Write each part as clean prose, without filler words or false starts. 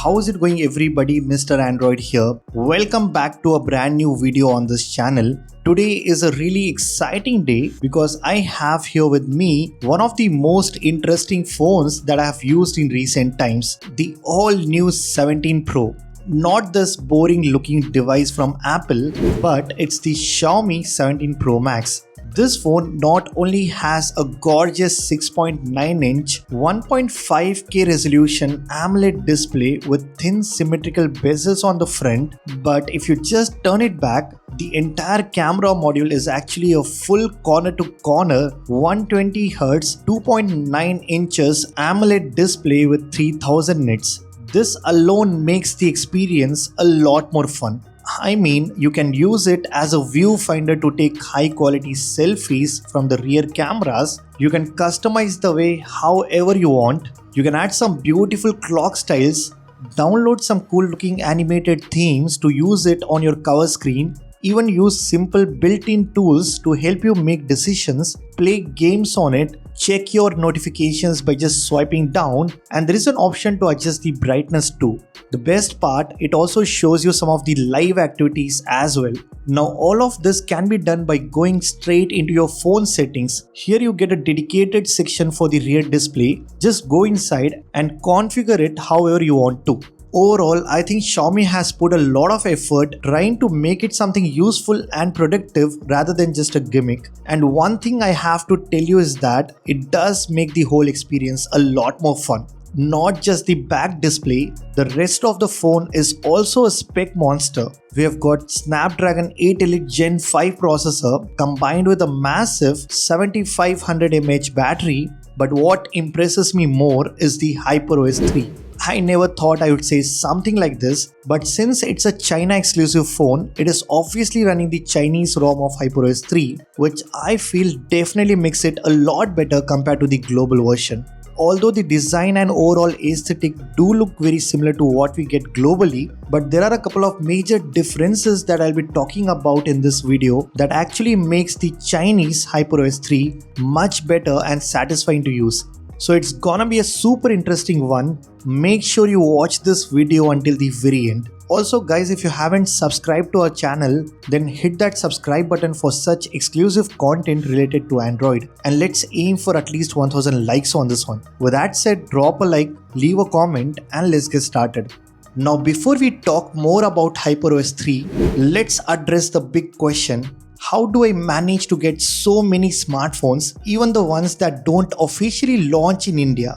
how's it going everybody? Mr. Android here. Welcome back to a brand new video on this channel. Today is a really exciting day because I have here with me one of the most interesting phones that I have used in recent times, the all new 17 Pro. Not this boring looking device from Apple, but it's the Xiaomi 17 Pro Max. This phone not only has a gorgeous 6.9-inch 1.5K resolution AMOLED display with thin symmetrical bezels on the front, but if you just turn it back, the entire camera module is actually a full corner-to-corner 120Hz 2.9 inches AMOLED display with 3000 nits. This alone makes the experience a lot more fun. I mean, you can use it as a viewfinder to take high quality selfies from the rear cameras. You can customize the way however you want. You can add some beautiful clock styles, download some cool looking animated themes to use it on your cover screen, even use simple built-in tools to help you make decisions, play games on it, check your notifications by just swiping down, and there is an option to adjust the brightness too. The best part, it also shows you some of the live activities as well. Now all of this can be done by going straight into your phone settings. Here you get a dedicated section for the rear display. Just go inside and configure it however you want to. Overall, I think Xiaomi has put a lot of effort trying to make it something useful and productive rather than just a gimmick. And one thing I have to tell you is that it does make the whole experience a lot more fun. Not just the back display, the rest of the phone is also a spec monster. We have got Snapdragon 8 Elite Gen 5 processor combined with a massive 7500 mAh battery, but what impresses me more is the HyperOS 3. I never thought I would say something like this, but since it's a China exclusive phone, it is obviously running the Chinese ROM of HyperOS 3, which I feel definitely makes it a lot better compared to the global version. Although the design and overall aesthetic do look very similar to what we get globally, but there are a couple of major differences that I'll be talking about in this video that actually makes the Chinese HyperOS 3 much better and satisfying to use. So it's gonna be a super interesting one. Make sure you watch this video until the very end. Also guys, if you haven't subscribed to our channel, then hit that subscribe button for such exclusive content related to Android. And let's aim for at least 1000 likes on this one. With that said, drop a like, leave a comment, and let's get started. Now before we talk more about HyperOS 3, let's address the big question. How do I manage to get so many smartphones, even the ones that don't officially launch in India?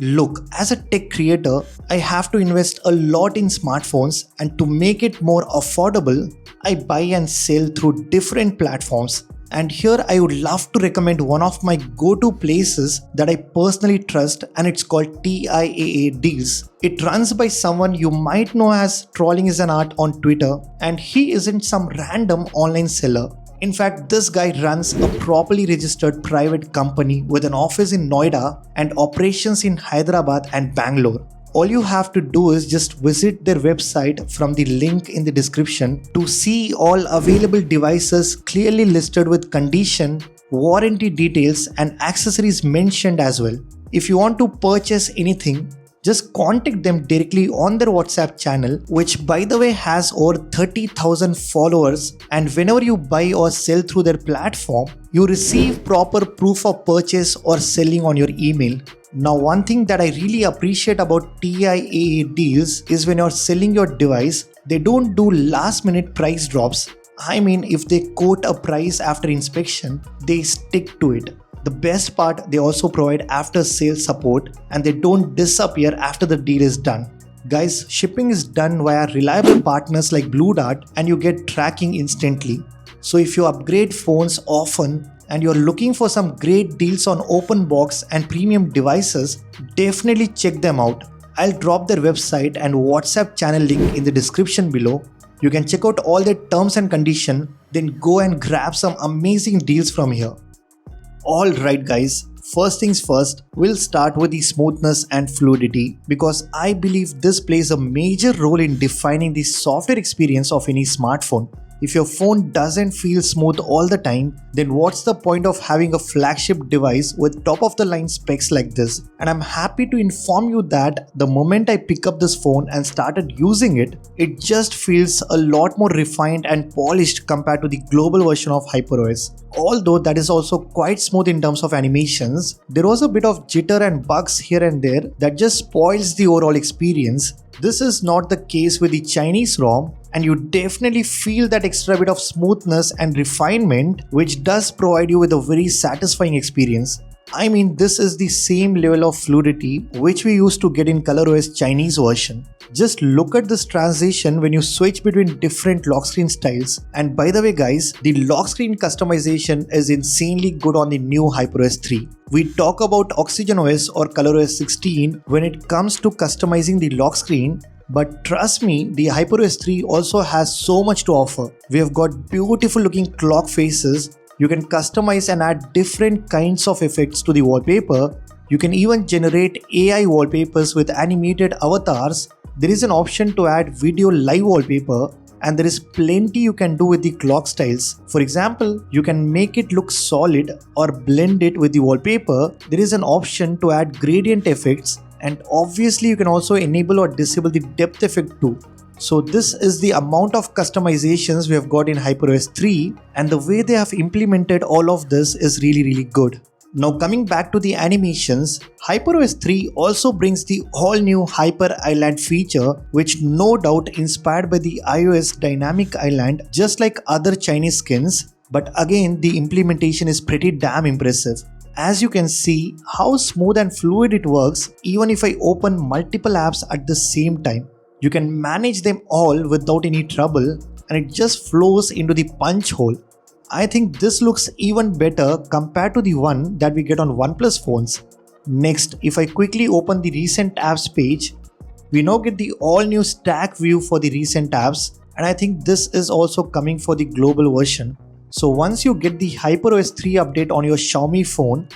Look, as a tech creator, I have to invest a lot in smartphones, and to make it more affordable, I buy and sell through different platforms. And here I would love to recommend one of my go-to places that I personally trust, and it's called TIAA Deals. It runs by someone you might know as Trolling is an Art on Twitter, and he isn't some random online seller. In fact, this guy runs a properly registered private company with an office in Noida and operations in Hyderabad and Bangalore. All you have to do is just visit their website from the link in the description to see all available devices clearly listed with condition, warranty details, and accessories mentioned as well. If you want to purchase anything, just contact them directly on their WhatsApp channel, which by the way has over 30,000 followers, and whenever you buy or sell through their platform, you receive proper proof of purchase or selling on your email. Now one thing that I really appreciate about TIAA Deals is when you're selling your device, they don't do last minute price drops. I mean, if they quote a price after inspection, they stick to it. The best part, they also provide after sales support, and they don't disappear after the deal is done. Guys, shipping is done via reliable partners like Blue Dart, and you get tracking instantly. So if you upgrade phones often and you're looking for some great deals on open box and premium devices, definitely check them out. I'll drop their website and WhatsApp channel link in the description below. You can check out all their terms and conditions, then go and grab some amazing deals from here. Alright guys, first things first, we'll start with the smoothness and fluidity because I believe this plays a major role in defining the software experience of any smartphone. If your phone doesn't feel smooth all the time, then what's the point of having a flagship device with top of the line specs like this? And I'm happy to inform you that the moment I pick up this phone and started using it, it just feels a lot more refined and polished compared to the global version of HyperOS. Although that is also quite smooth in terms of animations, there was a bit of jitter and bugs here and there that just spoils the overall experience. This is not the case with the Chinese ROM, and you definitely feel that extra bit of smoothness and refinement, which does provide you with a very satisfying experience. I mean, this is the same level of fluidity which we used to get in ColorOS Chinese version. Just look at this transition when you switch between different lock screen styles. And by the way guys, the lock screen customization is insanely good on the new HyperOS 3. We talk about OxygenOS or ColorOS 16 when it comes to customizing the lock screen. But trust me, the HyperOS 3 also has so much to offer. We have got beautiful looking clock faces. You can customize and add different kinds of effects to the wallpaper. You can even generate AI wallpapers with animated avatars. There is an option to add video live wallpaper, and there is plenty you can do with the clock styles. For example, you can make it look solid or blend it with the wallpaper. There is an option to add gradient effects, and obviously you can also enable or disable the depth effect too. So this is the amount of customizations we have got in HyperOS 3, and the way they have implemented all of this is really good. Now coming back to the animations, HyperOS 3 also brings the all new Hyper Island feature, which no doubt inspired by the iOS dynamic island just like other Chinese skins, but again the implementation is pretty damn impressive. As you can see how smooth and fluid it works even if I open multiple apps at the same time. You can manage them all without any trouble, and it just flows into the punch hole. I think this looks even better compared to the one that we get on OnePlus phones. Next, if I quickly open the recent apps page, we now get the all new stack view for the recent apps, and I think this is also coming for the global version. So once you get the HyperOS 3 update on your Xiaomi phone,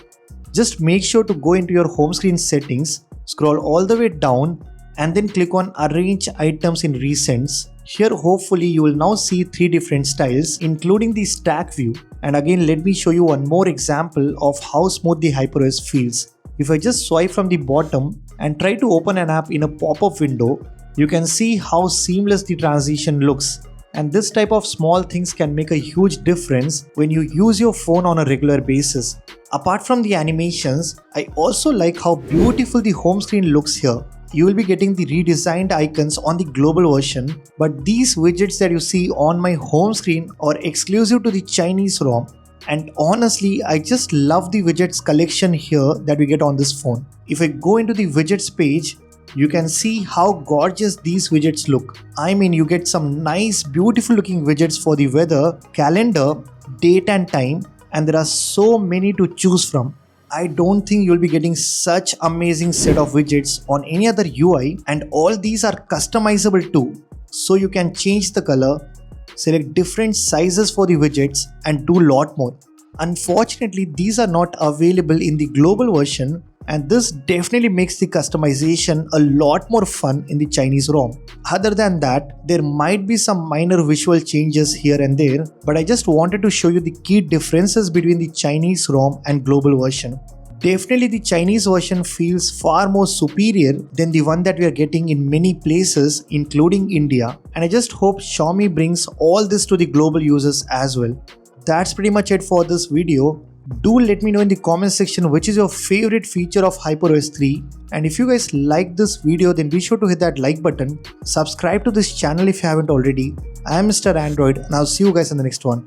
just make sure to go into your home screen settings, scroll all the way down, and then click on Arrange Items in Recents. Here hopefully you will now see 3 different styles including the stack view. And again let me show you one more example of how smooth the HyperOS feels. If I just swipe from the bottom and try to open an app in a pop-up window, you can see how seamless the transition looks. And this type of small things can make a huge difference when you use your phone on a regular basis. Apart from the animations, I also like how beautiful the home screen looks here. You will be getting the redesigned icons on the global version, but these widgets that you see on my home screen are exclusive to the Chinese ROM. And honestly, I just love the widgets collection here that we get on this phone. If I go into the widgets page, you can see how gorgeous these widgets look. I mean, you get some nice beautiful looking widgets for the weather, calendar, date and time, and there are so many to choose from. I don't think you'll be getting such amazing set of widgets on any other UI, and all these are customizable too. So you can change the color, select different sizes for the widgets, and do a lot more. Unfortunately, these are not available in the global version, and this definitely makes the customization a lot more fun in the Chinese ROM. Other than that, there might be some minor visual changes here and there, but I just wanted to show you the key differences between the Chinese ROM and global version. Definitely the Chinese version feels far more superior than the one that we are getting in many places including India, and I just hope Xiaomi brings all this to the global users as well. That's pretty much it for this video. Do let me know in the comment section which is your favorite feature of HyperOS 3, and if you guys like this video then be sure to hit that like button, subscribe to this channel if you haven't already. I am Mr. Android and I'll see you guys in the next one.